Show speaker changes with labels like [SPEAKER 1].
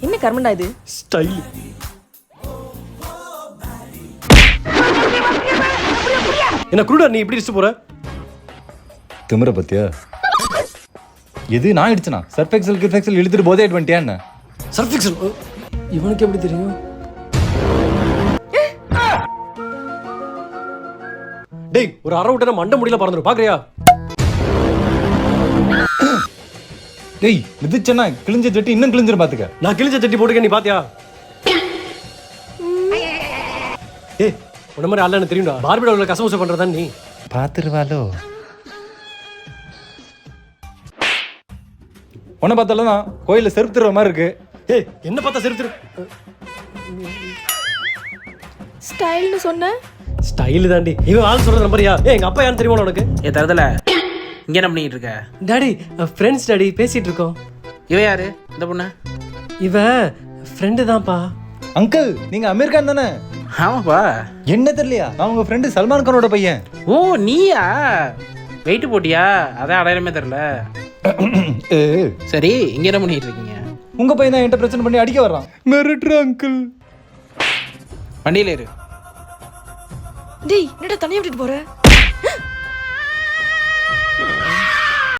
[SPEAKER 1] என்ன கர்மண்டா இது?
[SPEAKER 2] ஸ்டைல். என்ன குருடா நீ இப்படி இடிச்சு போற?
[SPEAKER 3] திமிர பத்தியா? எது நான் இடிச்சனா? சர்ஃபெக்சல் கிர்ஃபெக்சல் இழுத்துட்டு போதே வந்துட்டியா என்ன?
[SPEAKER 2] சர்ஃபெக்சல் இவனுக்கு எப்படி தெரியும்? டேய் ஒரு அரை விட்டா மண்டை முடியல பறந்துரும் பாக்குறியா?
[SPEAKER 3] டேய் மிதிச்சனா கிழிஞ்ச ஜட்டி இன்னும் கிழிஞ்சிரும் பாத்துக்க.
[SPEAKER 2] நான் கிழிஞ்ச சட்டி போட்டுக்க நீ பாத்தியா? ஏய் உன்ன மாதிரி ஆளு எனக்கு தெரியும்டா. பார்பிடா உள்ள கசமுச பண்றதா நீ?
[SPEAKER 3] பாத்துருவாளோ? உன்னை பார்த்தாலும் தான் கோயில்ல செருப்பு திருற மாதிரி இருக்கு.
[SPEAKER 2] ஏய் என்ன பார்த்தா செருத்துரு?
[SPEAKER 1] ஸ்டைல்னு சொன்ன?
[SPEAKER 2] ஸ்டைல் தாண்டி. இவன் ஆள் சொல்றது நம்பறியா? ஏய் எங்க அப்பா யாருன்னு தெரியுமா உனக்கு?
[SPEAKER 4] ஏ தரதல இங்க என்ன பண்ணிட்டு இருக்க?
[SPEAKER 2] டாடி ஃப்ரெண்ட்ஸ் டாடி பேசிட்டு இருக்கோம்.
[SPEAKER 4] இவ யாரு இந்த பொண்ணு?
[SPEAKER 2] இவ ஃப்ரெண்டு தான்ப்பா.
[SPEAKER 3] அங்கிள் நீங்க அமீர்கான் தானே?
[SPEAKER 4] ஆமாப்பா.
[SPEAKER 3] என்ன தெரியலையா? நான் உங்க ஃப்ரெண்டு சல்மான் கானோட பையன்.
[SPEAKER 4] ஓ நீயா? வெயிட் போட்டியா? அதான் அடையாளமே தெரியல. சரி இங்க என்ன பண்ணிட்டு இருக்கீங்க?
[SPEAKER 3] உங்க பையன் தான் என்கிட்ட பிரச்சனை பண்ணி அடிக்க வர்றான். மிரட்டுற அங்கிள்.
[SPEAKER 4] வண்டியில இரு.
[SPEAKER 1] டேய் என்னடா தனியா விட்டுட்டு போற?